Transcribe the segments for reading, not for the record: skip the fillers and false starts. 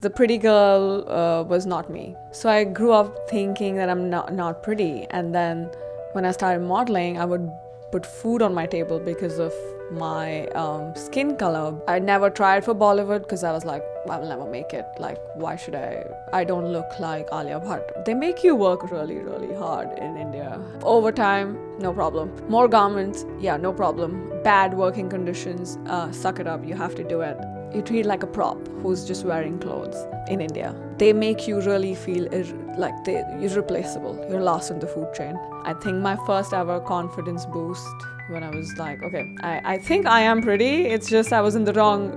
The pretty girl was not me. So I grew up thinking that I'm not pretty. And then when I started modeling, I would put food on my table because of my skin color. I never tried for Bollywood because I was like, I will never make it. Like, why should I? I don't look like Alia Bhatt. They make you work really, really hard in India. Overtime, no problem. More garments, yeah, no problem. Bad working conditions, suck it up, you have to do it. You treat like a prop who's just wearing clothes in India. They make you really feel like you're irreplaceable. You're lost in the food chain. I think my first ever confidence boost when I was like, okay, I think I am pretty. It's just I was in the wrong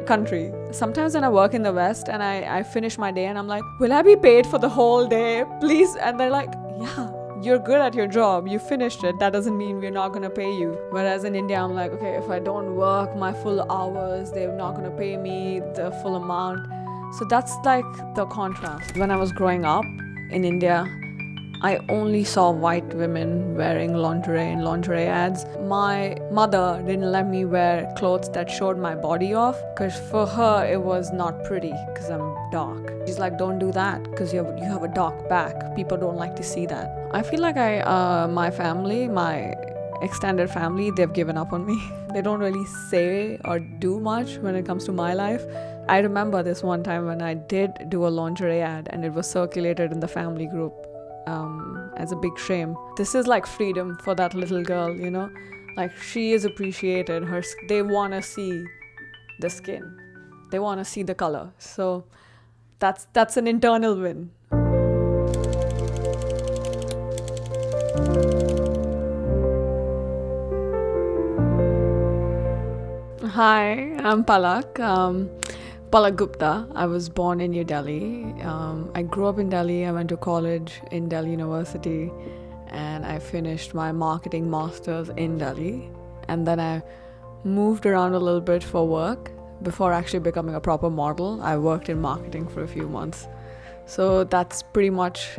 country. Sometimes when I work in the West and I finish my day and I'm like, will I be paid for the whole day, please? And they're like, yeah. You're good at your job, you finished it, that doesn't mean we're not gonna pay you. Whereas in India, I'm like, okay, if I don't work my full hours, they're not gonna pay me the full amount. So that's like the contrast. When I was growing up in India, I only saw white women wearing lingerie in lingerie ads. My mother didn't let me wear clothes that showed my body off because for her it was not pretty because I'm dark. She's like, don't do that because you have a dark back. People don't like to see that. I feel like my family, my extended family, they've given up on me. They don't really say or do much when it comes to my life. I remember this one time when I did do a lingerie ad and it was circulated in the family group. As a big shame. This is like freedom for that little girl, you know? Like she is appreciated. They want to see the skin. They want to see the color. So that's an internal win. Hi, I'm Palak. Palak Gupta. I was born in New Delhi. I grew up in Delhi. I went to college in Delhi University and I finished my marketing masters in Delhi. And then I moved around a little bit for work. Before actually becoming a proper model, I worked in marketing for a few months. So that's pretty much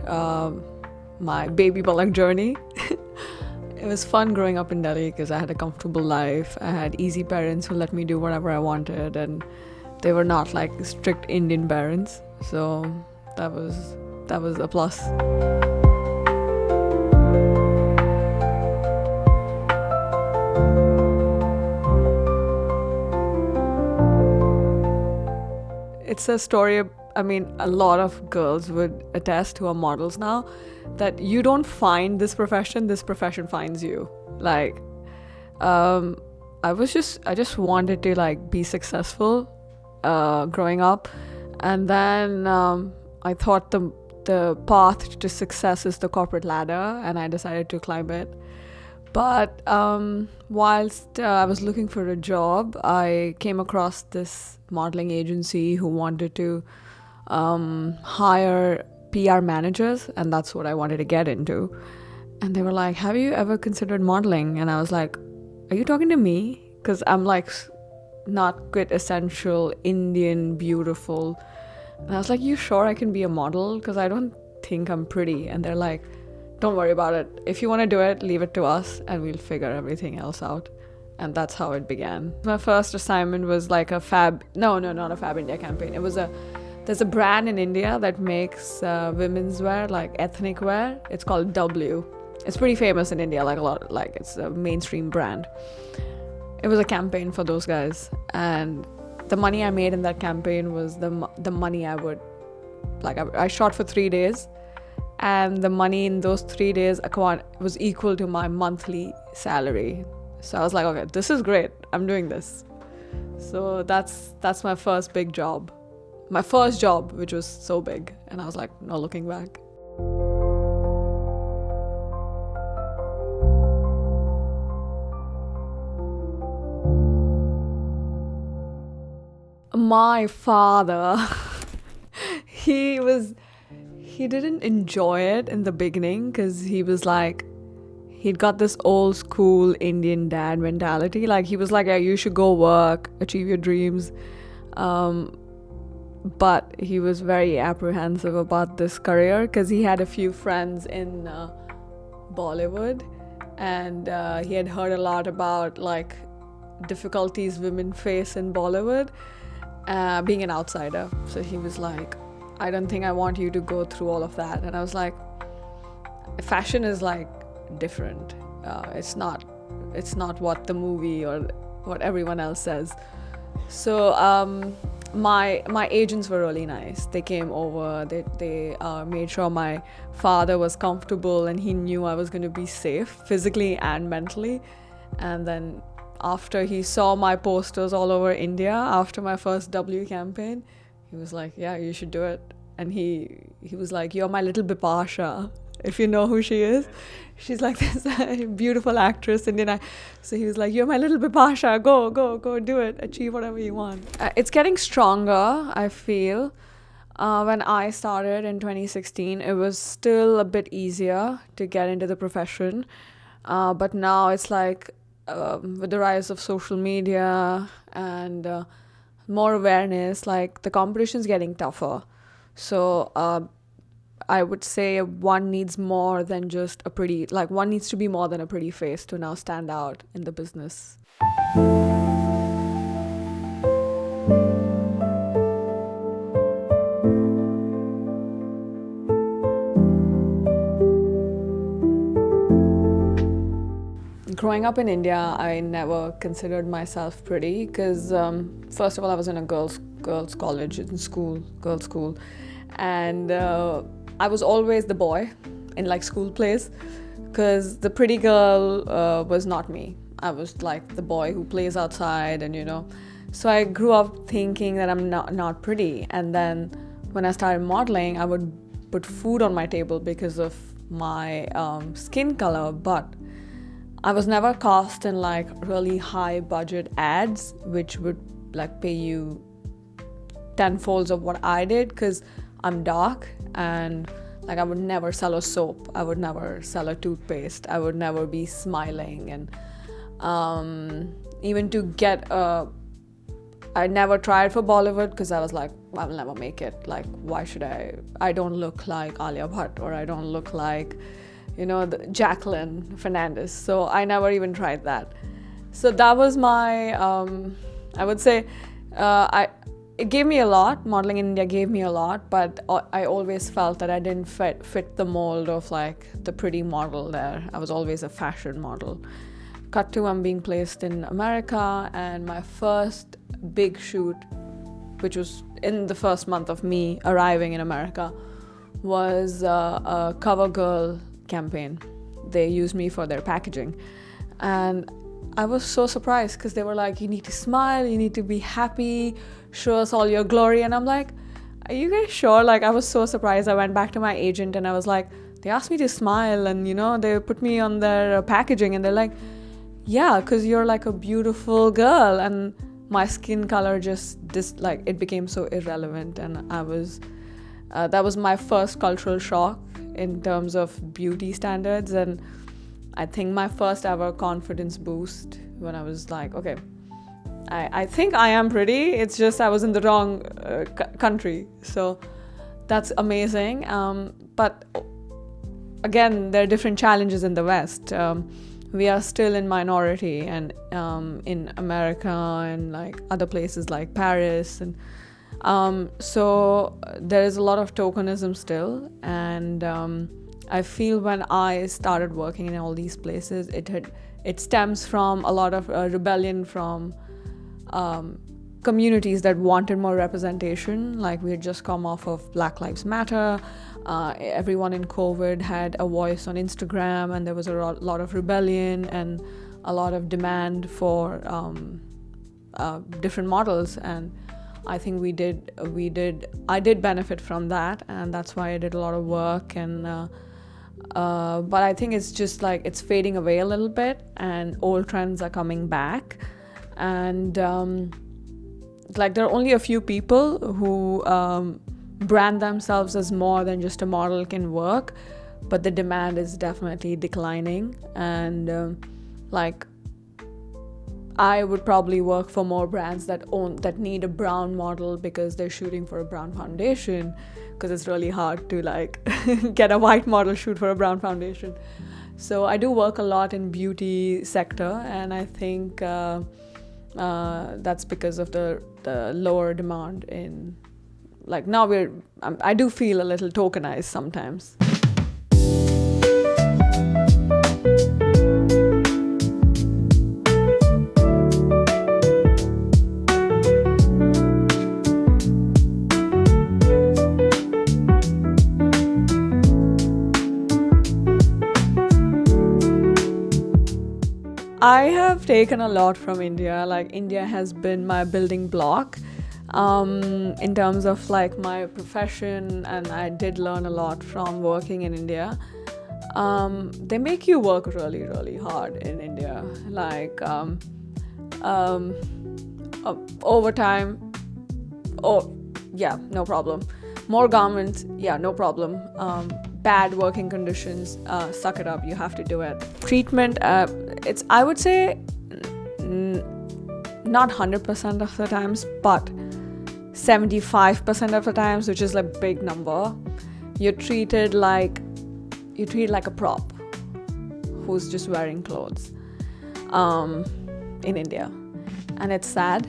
my baby Palak journey. It was fun growing up in Delhi because I had a comfortable life. I had easy parents who let me do whatever I wanted and they were not like strict Indian parents, so that was a plus. It's a story, I mean, a lot of girls would attest who are models now, that you don't find this profession finds you. Like, I just wanted to like be successful growing up, and then I thought the path to success is the corporate ladder, and I decided to climb it. But whilst I was looking for a job, I came across this modeling agency who wanted to hire PR managers, and that's what I wanted to get into. And they were like, have you ever considered modeling? And I was like, are you talking to me? Because I'm like not quintessential Indian beautiful. And I was like, you sure I can be a model? Because I don't think I'm pretty. And they're like, don't worry about it. If you want to do it, leave it to us and we'll figure everything else out. And that's how it began. My first assignment was like not a Fab India campaign. There's a brand in India that makes women's wear, like ethnic wear. It's called W. It's pretty famous in India, it's a mainstream brand. It was a campaign for those guys, and the money I made in that campaign was the money I shot for 3 days, and the money in those 3 days was equal to my monthly salary. So I was like, okay, this is great. I'm doing this. So that's my first big job. My first job, which was so big, and I was like, no looking back. My father, he didn't enjoy it in the beginning because he was like, he'd got this old school Indian dad mentality. Like he was like, yeah, you should go work, achieve your dreams. But he was very apprehensive about this career because he had a few friends in Bollywood, and he had heard a lot about like difficulties women face in Bollywood. being an outsider. So he was like, I don't think I want you to go through all of that. And I was like, fashion is like different. It's not what the movie or what everyone else says. So my agents were really nice. They came over. They made sure my father was comfortable and he knew I was going to be safe physically and mentally. And then after he saw my posters all over India after my first W campaign, he was like, yeah, you should do it. And he was like, you're my little Bipasha, if you know who she is. She's like this beautiful actress, Indian. So he was like, you're my little Bipasha, go do it, achieve whatever you want. It's getting stronger, I feel. When I started in 2016, it was still a bit easier to get into the profession. But now it's like, with the rise of social media and more awareness, like the competition's getting tougher. So I would say one needs more than just one needs to be more than a pretty face to now stand out in the business. Growing up in India, I never considered myself pretty because, first of all, I was in a girls' college, girls' school, and I was always the boy in like school plays because the pretty girl was not me. I was like the boy who plays outside, and so I grew up thinking that I'm not pretty. And then when I started modeling, I would put food on my table because of my skin color, but I was never cast in like really high budget ads which would like pay you tenfolds of what I did because I'm dark, and like I would never sell a soap, I would never sell a toothpaste, I would never be smiling. And even to get I never tried for Bollywood because I was like, I will never make it. Like, why should I don't look like Alia Bhatt, or I don't look like the Jacqueline Fernandez. So I never even tried that. So that was my, I would say, it gave me a lot. Modeling in India gave me a lot, but I always felt that I didn't fit the mold of like the pretty model there. I was always a fashion model. Cut to, I'm being placed in America, and my first big shoot, which was in the first month of me arriving in America, was a CoverGirl campaign. They used me for their packaging, and I was so surprised because they were like, you need to smile, you need to be happy, show us all your glory. And I'm like, are you guys sure? Like, I was so surprised. I went back to my agent and I was like, they asked me to smile, and they put me on their packaging, and they're like, yeah, because you're like a beautiful girl. And my skin color it became so irrelevant. And I was that was my first cultural shock in terms of beauty standards, and I think my first ever confidence boost when I was like, okay, I think I am pretty, it's just I was in the wrong country. So that's amazing. But again, there are different challenges in the West. We are still in minority, and in America and like other places like Paris, and so there is a lot of tokenism still. And I feel when I started working in all these places, it stems from a lot of rebellion from communities that wanted more representation. Like, we had just come off of Black Lives Matter. Everyone in COVID had a voice on Instagram, and there was a lot of rebellion and a lot of demand for different models. And I think I did benefit from that, and that's why I did a lot of work. And but I think it's just like it's fading away a little bit, and old trends are coming back. And like, there are only a few people who brand themselves as more than just a model can work, but the demand is definitely declining. And like, I would probably work for more brands that need a brown model because they're shooting for a brown foundation, because it's really hard to like get a white model shoot for a brown foundation. So I do work a lot in beauty sector, and I think that's because of the the lower demand in, like, now I do feel a little tokenized sometimes. I have taken a lot from India. Like, India has been my building block in terms of like my profession, and I did learn a lot from working in India. They make you work really, really hard in India. Like overtime, oh yeah, no problem. More garments, yeah, no problem. Bad working conditions, suck it up, you have to do it. Treatment, it's, I would say, not 100% of the times, but 75% of the times, which is like big number, you're treated like a prop who's just wearing clothes in India. And it's sad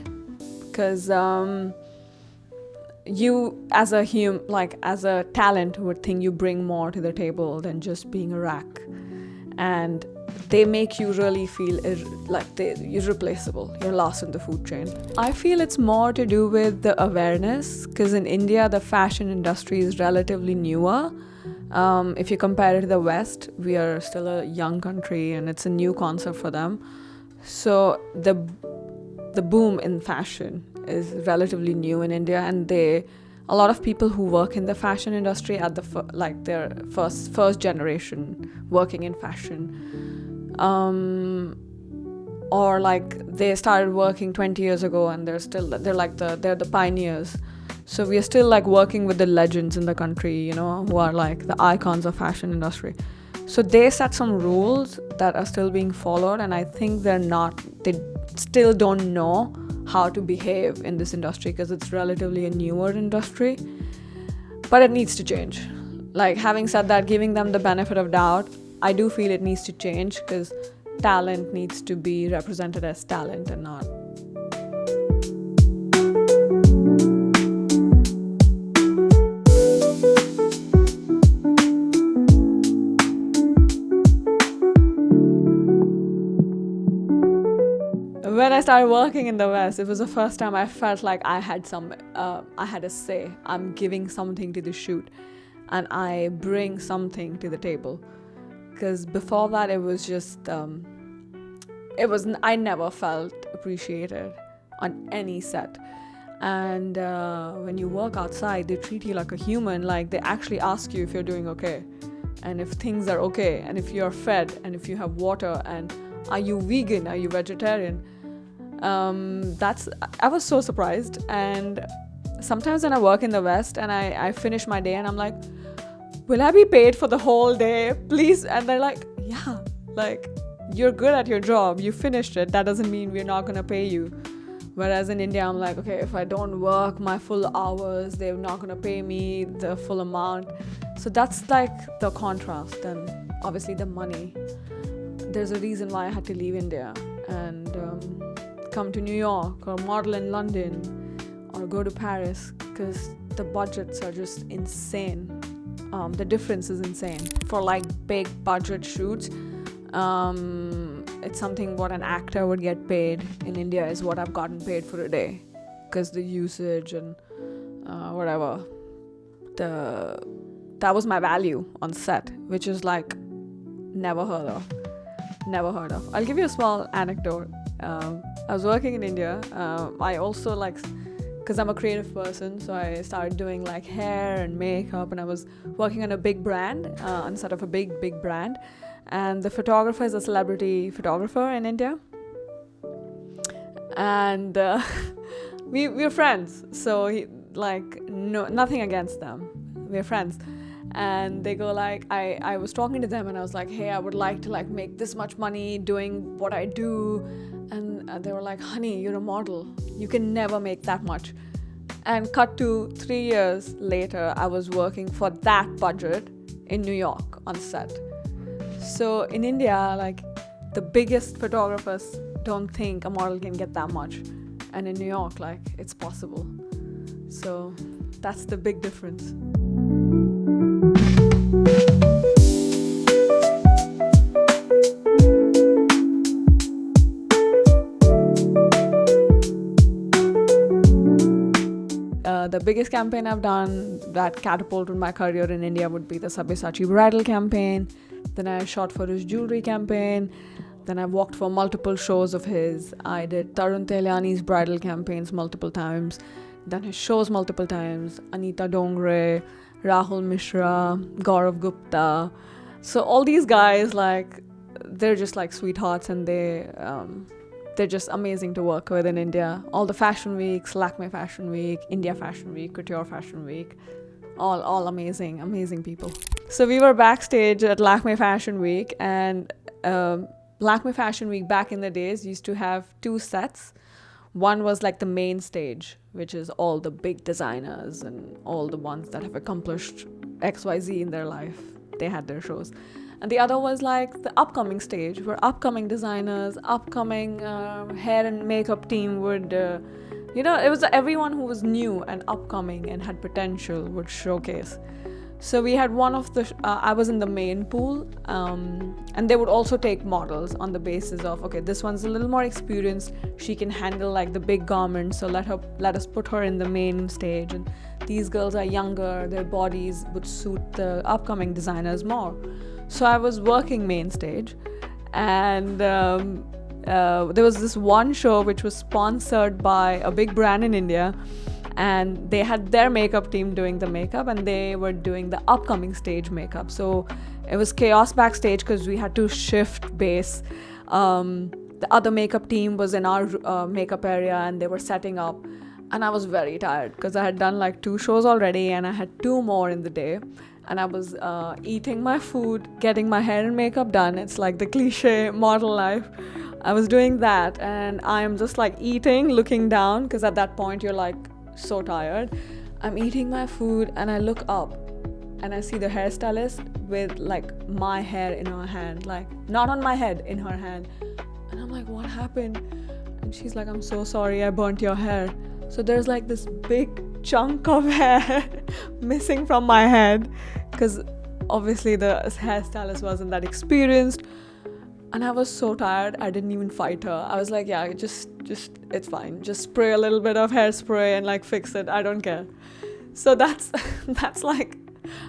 because you as a talent would think you bring more to the table than just being a rack, and they make you really feel you're replaceable, you're lost in the food chain. I feel it's more to do with the awareness, because in India the fashion industry is relatively newer. If you compare it to the West, we are still a young country and it's a new concept for them. So the boom in fashion is relatively new in India, and a lot of people who work in the fashion industry at their first generation working in fashion, or like they started working 20 years ago and they're the pioneers. So we are still like working with the legends in the country, you know, who are like the icons of fashion industry. So they set some rules that are still being followed, and I think they still don't know how to behave in this industry because it's relatively a newer industry, but it needs to change. Like, having said that, giving them the benefit of doubt, I do feel it needs to change because talent needs to be represented as talent and not. When I started working in the West, it was the first time I felt like I had a say. I'm giving something to the shoot, and I bring something to the table. Because before that, it was just, I never felt appreciated on any set. And when you work outside, they treat you like a human. Like, they actually ask you if you're doing okay, and if things are okay, and if you're fed, and if you have water, and are you vegan, are you vegetarian? I was so surprised. And sometimes when I work in the West and I finish my day and I'm like, will I be paid for the whole day, please? And they're like, yeah, like, you're good at your job, you finished it, that doesn't mean we're not gonna pay you. Whereas in India, I'm like, okay, if I don't work my full hours, they're not gonna pay me the full amount. So that's like the contrast. And obviously the money, there's a reason why I had to leave India and come to New York or model in London or go to Paris, because the budgets are just insane. The difference is insane. For like big budget shoots, it's something what an actor would get paid in India is what I've gotten paid for a day, because the usage and whatever, that was my value on set, which is like never heard of. I'll give you a small anecdote. I was working in India. I also because I'm a creative person, so I started doing like hair and makeup, and I was working on a big brand, on set of a big brand, and the photographer is a celebrity photographer in India, and we're friends. So nothing against them, we're friends. And they go like, I was talking to them and I was like, hey, I would like to like make this much money doing what I do. And they were like, honey, you're a model, you can never make that much. And cut to 3 years later, I was working for that budget in New York on set. So in India, like, the biggest photographers don't think a model can get that much. and in New York, like, it's possible. So that's the big difference. The biggest campaign I've done that catapulted my career in India would be the Sabyasachi bridal campaign. Then I shot for his jewelry campaign. Then I walked for multiple shows of his. I did Tarun Tehliani's bridal campaigns multiple times. Done his shows multiple times. Anita Dongre, Rahul Mishra, Gaurav Gupta. So all these guys, like, they're just like sweethearts, and they're just amazing to work with in India. All the fashion weeks, Lakme Fashion Week, India Fashion Week, Couture Fashion Week, all amazing people. So we were backstage at Lakme Fashion Week, and Lakme Fashion Week back in the days used to have 2 sets. One was like the main stage, which is all the big designers and all the ones that have accomplished XYZ in their life. They had their shows. And the other was like the upcoming stage, where upcoming designers, upcoming hair and makeup team would, it was everyone who was new and upcoming and had potential would showcase. So we had one of the, I was in the main pool, and they would also take models on the basis of, okay, this one's a little more experienced, she can handle like the big garments, so let us put her in the main stage. And these girls are younger, their bodies would suit the upcoming designers more. So I was working main stage, and there was this one show which was sponsored by a big brand in India, and they had their makeup team doing the makeup, and they were doing the upcoming stage makeup. So it was chaos backstage because we had to shift base. The other makeup team was in our makeup area, and they were setting up, and I was very tired because I had done like 2 shows already, and I had 2 more in the day. And I was eating my food, getting my hair and makeup done. It's like the cliche model life. I was doing that, and I'm just like eating, looking down, because at that point you're like so tired. I'm eating my food, and I look up, and I see the hairstylist with like my hair in her hand, like not on my head, in her hand. And I'm like, what happened? And she's like, I'm so sorry, I burnt your hair. So there's like this big chunk of hair missing from my head, because obviously the hairstylist wasn't that experienced, and I was so tired I didn't even fight her. I was like, yeah, just it's fine, just spray a little bit of hairspray and like fix it, I don't care. So that's like,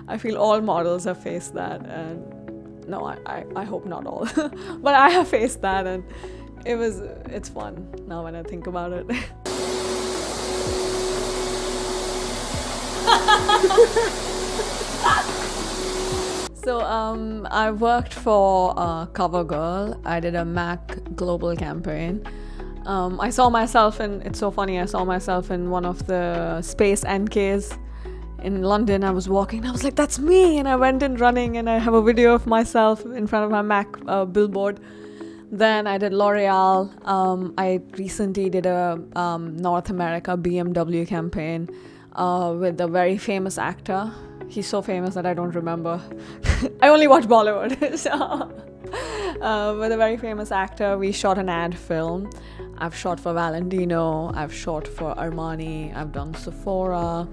I feel all models have faced that, and no, I hope not all but I have faced that, and it's fun now when I think about it. So I worked for CoverGirl. I did a MAC global campaign. I saw myself in, it's so funny, I saw myself in one of the space NKs in London. I was walking, I was like, that's me, and I went in running, and I have a video of myself in front of my MAC billboard. Then I did L'Oreal. I recently did a North America BMW campaign with a very famous actor. He's so famous that I don't remember. I only watch Bollywood. So, with a very famous actor, we shot an ad film. I've shot for Valentino, I've shot for Armani, I've done Sephora,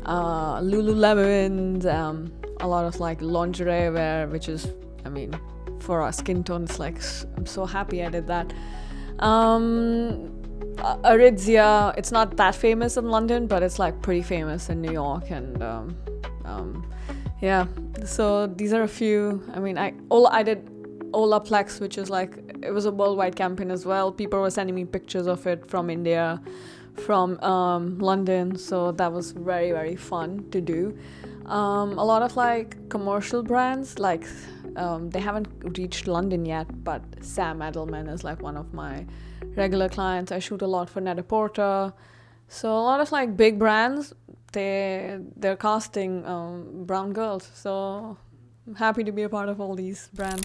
Lululemon, a lot of like lingerie wear, which is, I mean, for our skin tone, it's like, I'm so happy I did that. Aritzia, it's not that famous in London, but it's like pretty famous in New York, and yeah, so these are a few. I mean, I did Olaplex, which is like, it was a worldwide campaign as well. People were sending me pictures of it from India, from London, so that was very, very fun to do. A lot of like commercial brands, like they haven't reached London yet, but Sam Edelman is like one of my regular clients. I shoot a lot for Net-a-Porter, so a lot of like big brands, they're casting brown girls, so I'm happy to be a part of all these brands.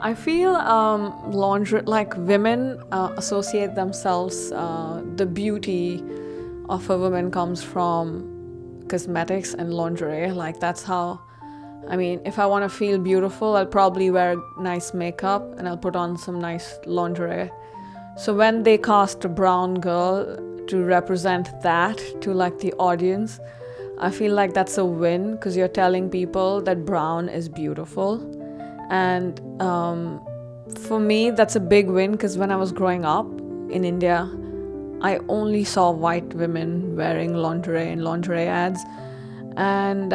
I feel lingerie, like women associate themselves, the beauty of a woman comes from cosmetics and lingerie. Like, that's how, I mean, if I want to feel beautiful, I'll probably wear nice makeup and I'll put on some nice lingerie. So when they cast a brown girl to represent that to like the audience, I feel like that's a win, because you're telling people that brown is beautiful. And for me, that's a big win, because when I was growing up in India, I only saw white women wearing lingerie in lingerie ads. And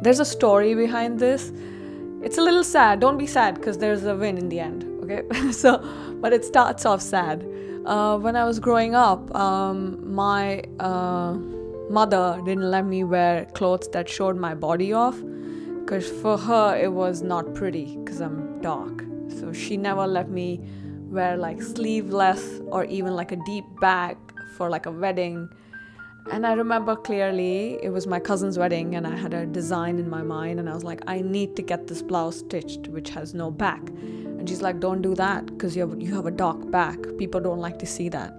there's a story behind this. It's a little sad. Don't be sad, because there's a win in the end, okay? But it starts off sad. When I was growing up, my mother didn't let me wear clothes that showed my body off, because for her it was not pretty, because I'm dark. So she never let me wear like sleeveless or even like a deep bag for like a wedding. And I remember clearly it was my cousin's wedding, and I had a design in my mind, and I was like, I need to get this blouse stitched which has no back. And she's like, don't do that, because you have a dark back. People don't like to see that.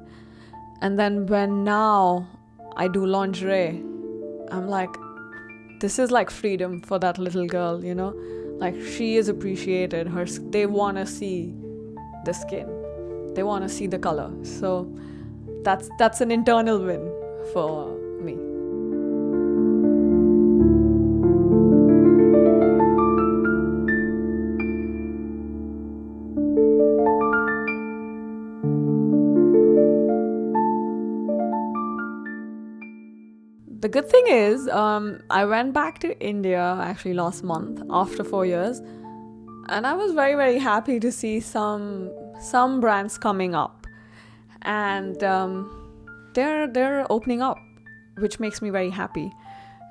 And then when now I do lingerie, I'm like, this is like freedom for that little girl, you know? Like, she is appreciated. They want to see the skin. They want to see the color. So that's an internal win for me. The good thing is, I went back to India actually last month after 4 years, and I was very, very happy to see some brands coming up, and they're opening up, which makes me very happy,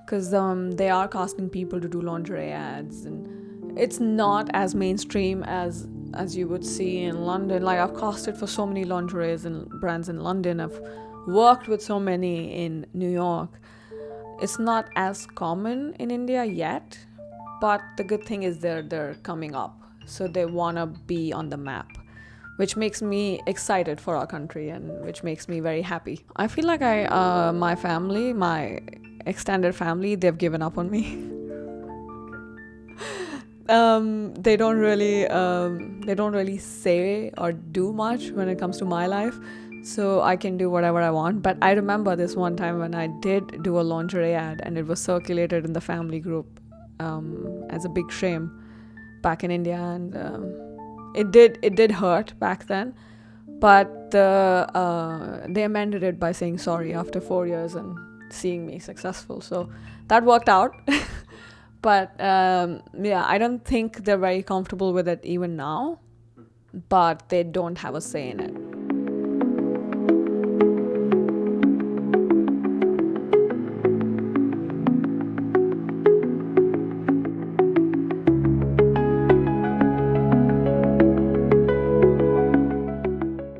because they are casting people to do lingerie ads, and it's not as mainstream as you would see in London. Like, I've casted for so many lingeries and brands in London. I've worked with so many in New York. It's not as common in India yet, but the good thing is they're coming up, so they want to be on the map, which makes me excited for our country, and which makes me very happy. I feel like my family, my extended family, they've given up on me. They don't really say or do much when it comes to my life, so I can do whatever I want. But I remember this one time when I did do a lingerie ad, and it was circulated in the family group as a big shame back in India, and it did hurt back then, but they amended it by saying sorry after 4 years and seeing me successful. So that worked out. But yeah, I don't think they're very comfortable with it even now, but they don't have a say in it.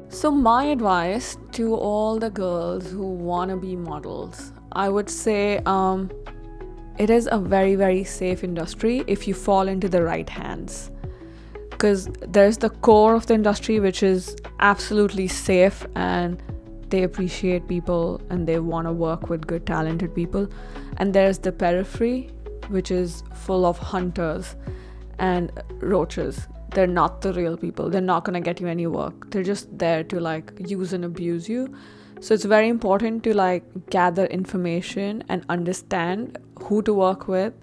So my advice to all the girls who want to be models, I would say it is a very, very safe industry if you fall into the right hands. Because there's the core of the industry, which is absolutely safe, and they appreciate people and they want to work with good, talented people. And there's the periphery, which is full of hunters and roaches. They're not the real people. They're not going to get you any work. They're just there to like use and abuse you. So it's very important to like gather information and understand who to work with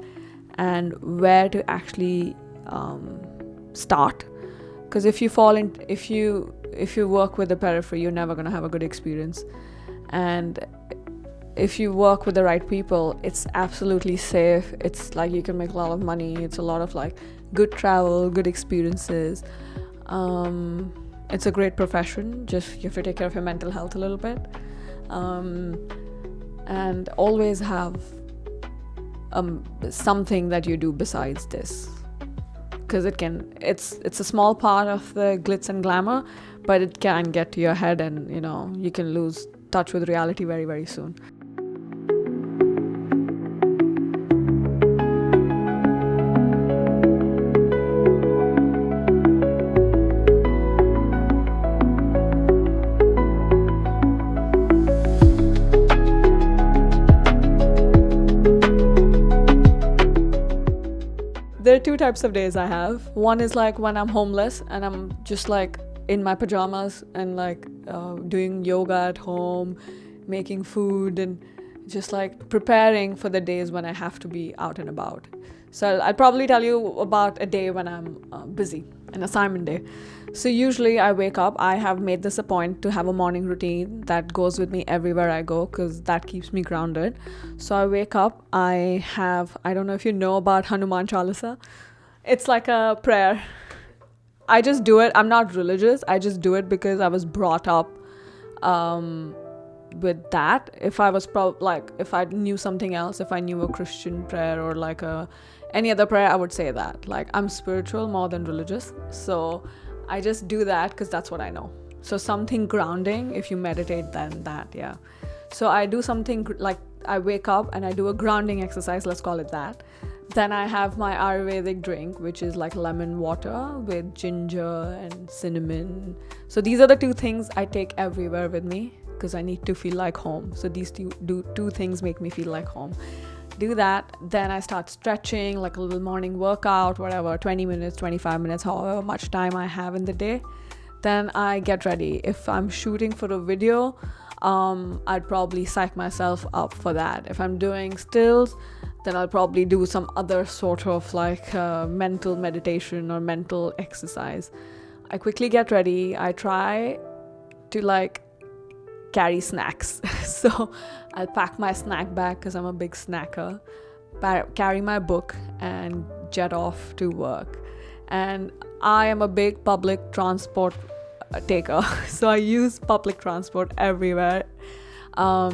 and where to actually start. Because if you work with the periphery, you're never going to have a good experience. And if you work with the right people, it's absolutely safe. It's like you can make a lot of money. It's a lot of like good travel, good experiences. It's a great profession. Just you have to take care of your mental health a little bit, and always have something that you do besides this, because it's a small part of the glitz and glamour, but it can get to your head, and you can lose touch with reality very, very soon. are two types of days I have. One is like when I'm homeless and I'm just like in my pajamas and like doing yoga at home, making food, and just like preparing for the days when I have to be out and about. So I'll probably tell you about a day when I'm busy, an assignment day. So usually I wake up. I have made this a point to have a morning routine that goes with me everywhere I go because that keeps me grounded. So I wake up. I don't know if you know about Hanuman Chalisa. It's like a prayer. I just do it. I'm not religious. I just do it because I was brought up with that. If I was if I knew something else, if I knew a Christian prayer or like any other prayer, I would say that. Like, I'm spiritual more than religious. So I just do that because that's what I know. So something grounding, if you meditate, then that, yeah. So I do something like I wake up and I do a grounding exercise, let's call it that. Then I have my Ayurvedic drink, which is like lemon water with ginger and cinnamon. So these are the two things I take everywhere with me because I need to feel like home. So these two things make me feel like home. Do that, then I start stretching, like a little morning workout, whatever, 20 minutes, 25 minutes, however much time I have in the day. Then I get ready. If I'm shooting for a video, I'd probably psych myself up for that. If I'm doing stills, then I'll probably do some other sort of like mental meditation or mental exercise. I quickly get ready. I try to like carry snacks. So I'll pack my snack bag because I'm a big snacker, carry my book and jet off to work. And I am a big public transport taker. So I use public transport everywhere. I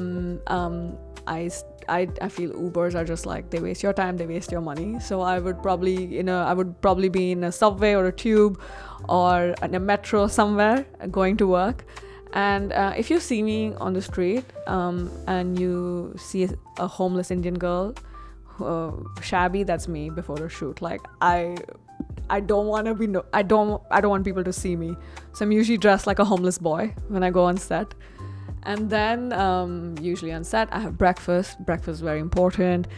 feel Ubers are just like, they waste your time, they waste your money. So I would probably be in a subway or a tube or in a metro somewhere going to work. And if you see me on the street and you see a homeless Indian girl, shabby, that's me before a shoot. Like I don't want to I don't want people to see me. So I'm usually dressed like a homeless boy when I go on set. And then usually on set I have breakfast. Breakfast is very important.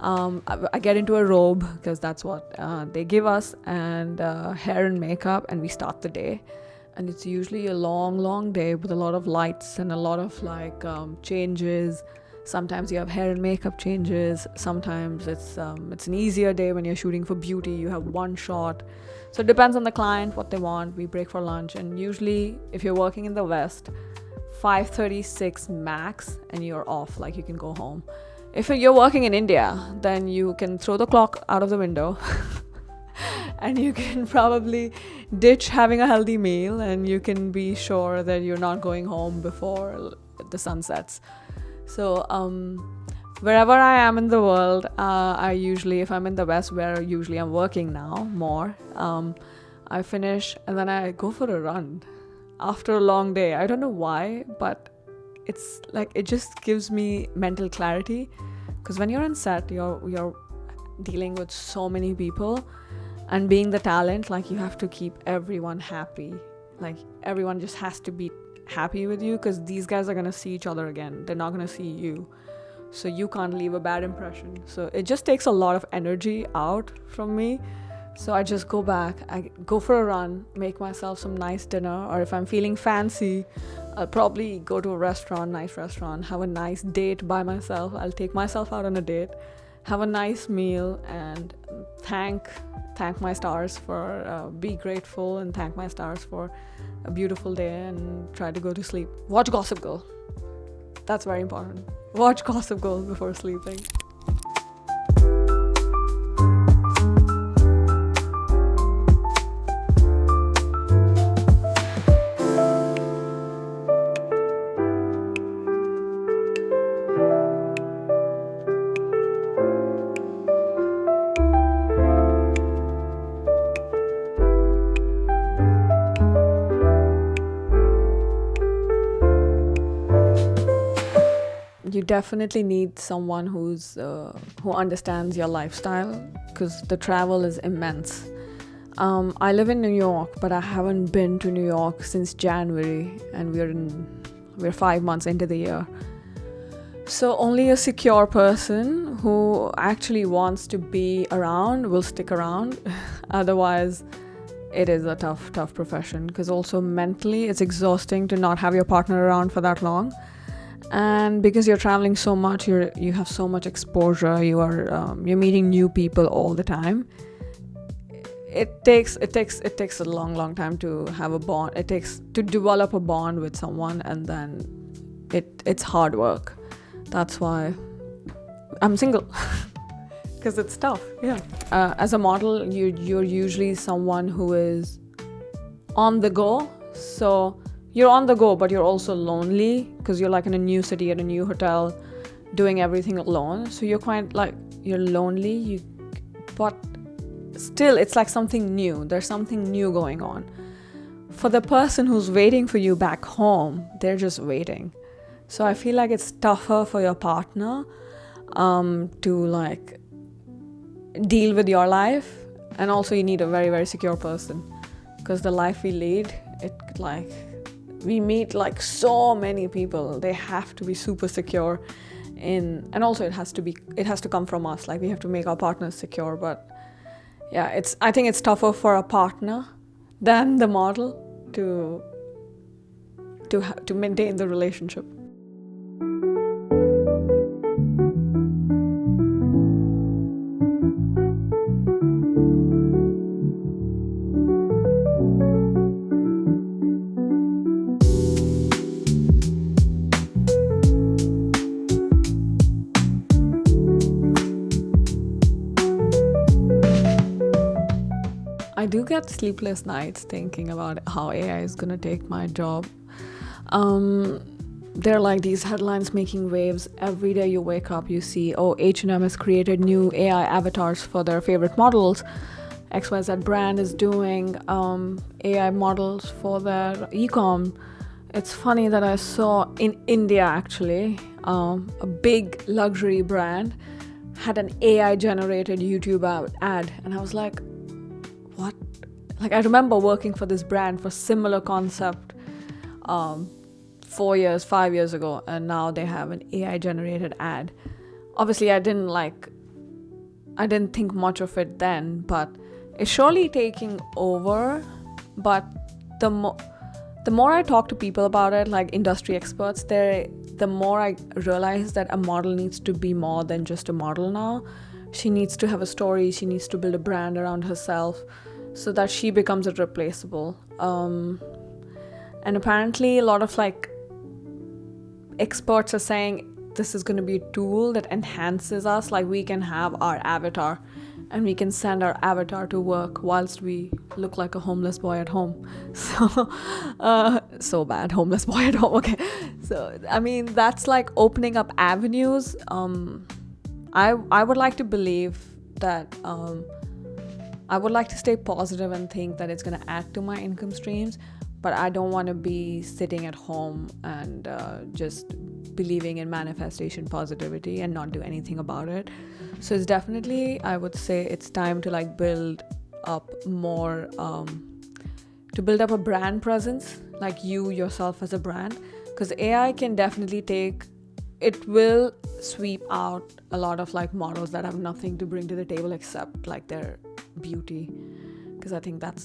I get into a robe because that's what they give us, and hair and makeup, and we start the day. And it's usually a long day with a lot of lights and a lot of like changes. Sometimes you have hair and makeup changes. Sometimes it's an easier day when you're shooting for beauty. You have one shot. So it depends on the client, what they want. We break for lunch. And usually if you're working in the West, 5:36 max and you're off, like you can go home. If you're working in India, then you can throw the clock out of the window and you can probably ditch having a healthy meal, and you can be sure that you're not going home before the sun sets. So wherever I am in the world, I usually, if I'm in the West, where usually I'm working now more, I finish and then I go for a run after a long day. I don't know why, but it's like it just gives me mental clarity, because when you're on set, you're dealing with so many people, and being the talent, like you have to keep everyone happy. Like everyone just has to be happy with you, because these guys are gonna see each other again. They're not gonna see you, so you can't leave a bad impression. So it just takes a lot of energy out from me. So I just go back, I go for a run, make myself some nice dinner, or if I'm feeling fancy, I'll probably go to a restaurant, nice restaurant, have a nice date by myself. I'll take myself out on a date, have a nice meal, and thank my stars for, be grateful and thank my stars for a beautiful day, and try to go to sleep. Watch Gossip Girl. That's very important. Watch Gossip Girl before sleeping. You definitely need someone who understands your lifestyle, because the travel is immense. I live in New York, but I haven't been to New York since January, and we're 5 months into the year. So only a secure person who actually wants to be around will stick around. Otherwise, it is a tough profession, because also mentally it's exhausting to not have your partner around for that long. And because you're traveling so much, you have so much exposure, you're meeting new people all the time. It takes a long time to have a bond. It takes to develop a bond with someone, and then it's hard work. That's why I'm single, because it's tough. Yeah. As a model, you're usually someone who is on the go. So you're on the go, but you're also lonely, because you're like in a new city, at a new hotel, doing everything alone. So you're quite like, you're lonely, but still it's like something new. There's something new going on. For the person who's waiting for you back home, they're just waiting. So I feel like it's tougher for your partner to like deal with your life. And also you need a very, very secure person, because the life we lead, we meet like so many people. They have to be super secure and also it has to come from us. Like, we have to make our partners secure. But yeah, I think it's tougher for a partner than the model to maintain the relationship. I do get sleepless nights thinking about how AI is going to take my job. There are like these headlines making waves. Every day you wake up, you see, H&M has created new AI avatars for their favorite models. XYZ brand is doing AI models for their e-com. It's funny that I saw in India, actually, a big luxury brand had an AI-generated YouTube ad. And I was like, what? Like, I remember working for this brand for similar concept 5 years ago, and now they have an AI generated ad. Obviously I didn't think much of it then, but it's surely taking over. But the more I talk to people about it, like industry experts, the more I realize that a model needs to be more than just a model now. She needs to have a story. She needs to build a brand around herself so that she becomes irreplaceable. And apparently a lot of like experts are saying this is going to be a tool that enhances us. Like, we can have our avatar and we can send our avatar to work whilst we look like a homeless boy at home. So bad, homeless boy at home. Okay. So, I mean, that's like opening up avenues. I would like to believe that I would like to stay positive and think that it's going to add to my income streams, but I don't want to be sitting at home and just believing in manifestation positivity and not do anything about it. So it's definitely, I would say it's time to like build up more, to build up a brand presence, like you yourself as a brand, because AI can definitely it will sweep out a lot of like models that have nothing to bring to the table except like their beauty, because I think AI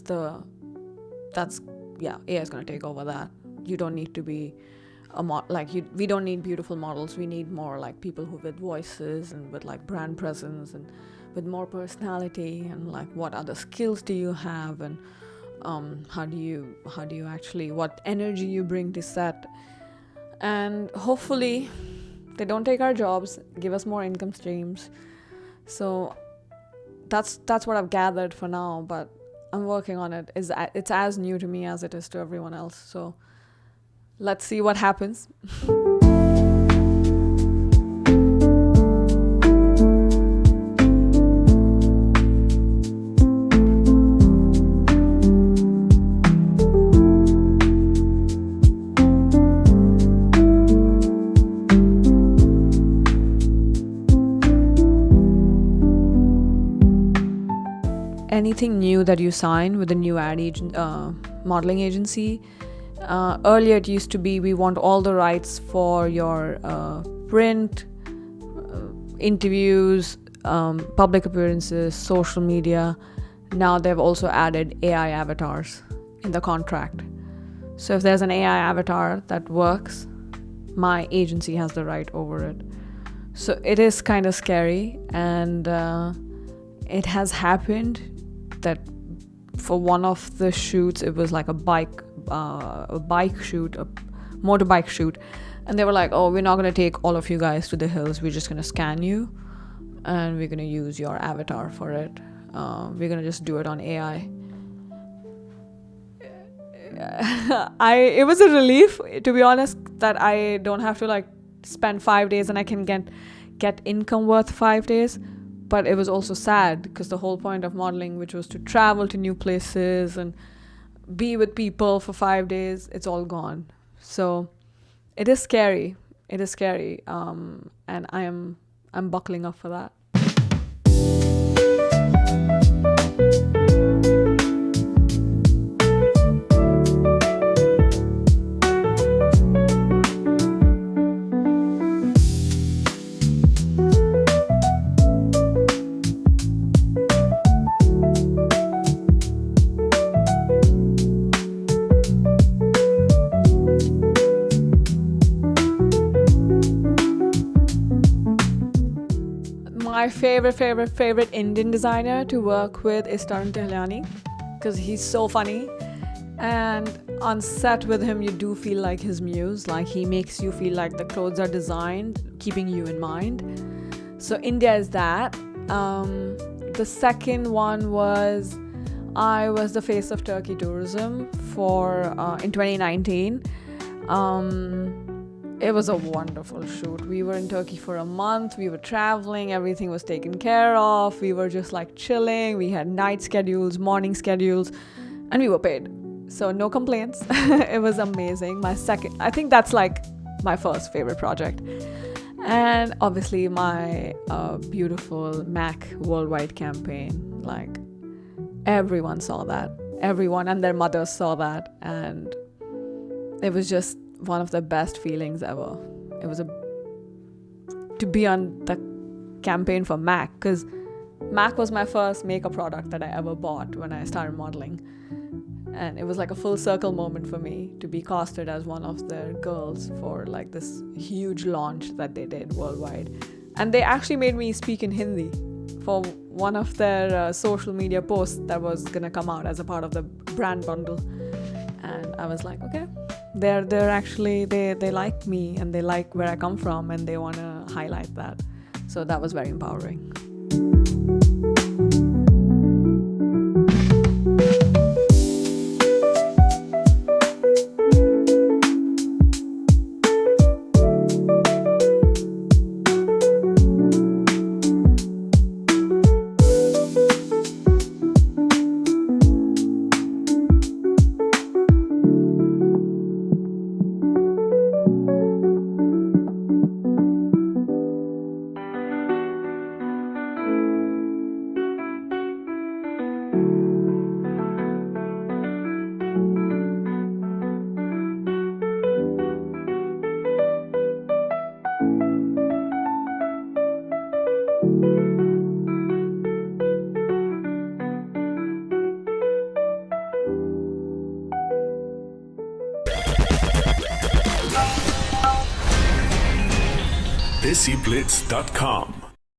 is going to take over that. You don't need to be we don't need beautiful models. We need more like people with voices and with like brand presence and with more personality, and like what other skills do you have, and how do you actually, what energy you bring to set. And hopefully they don't take our jobs, give us more income streams. So that's what I've gathered for now, but I'm working on it. It's as new to me as it is to everyone else. So let's see what happens. Anything new that you sign with a new modeling agency, Earlier it used to be we want all the rights for your print, interviews, public appearances, social media. Now they've also added AI avatars in the contract. So if there's an AI avatar that works, my agency has the right over it. So it is kind of scary, and it has happened that for one of the shoots, it was like a motorbike shoot, and they were like, oh, we're not going to take all of you guys to the hills, we're just going to scan you and we're going to use your avatar for it. We're going to just do it on AI. It was a relief, to be honest, that I don't have to like spend 5 days and I can get income worth 5 days. But it was also sad because the whole point of modeling, which was to travel to new places and be with people for 5 days, it's all gone. So it is scary. It is scary. And I'm buckling up for that. My favorite Indian designer to work with is Tarun because he's so funny, and on set with him you do feel like his muse. Like, he makes you feel like the clothes are designed keeping you in mind. So India is that. The second one was, I was the face of Turkey tourism in 2019. It was a wonderful shoot. We were in Turkey for a month. We were traveling. Everything was taken care of. We were just like chilling. We had night schedules, morning schedules, and we were paid. So no complaints. It was amazing. I think that's like my first favorite project. And obviously my beautiful MAC worldwide campaign. Like, everyone saw that. Everyone and their mothers saw that. And it was just one of the best feelings ever. It was to be on the campaign for MAC, because MAC was my first makeup product that I ever bought when I started modeling, and it was like a full circle moment for me to be casted as one of their girls for like this huge launch that they did worldwide. And they actually made me speak in Hindi for one of their social media posts that was gonna come out as a part of the brand bundle. And I was like, okay, they're actually, they like me and they like where I come from and they want to highlight that. So that was very empowering. DESIblitz.com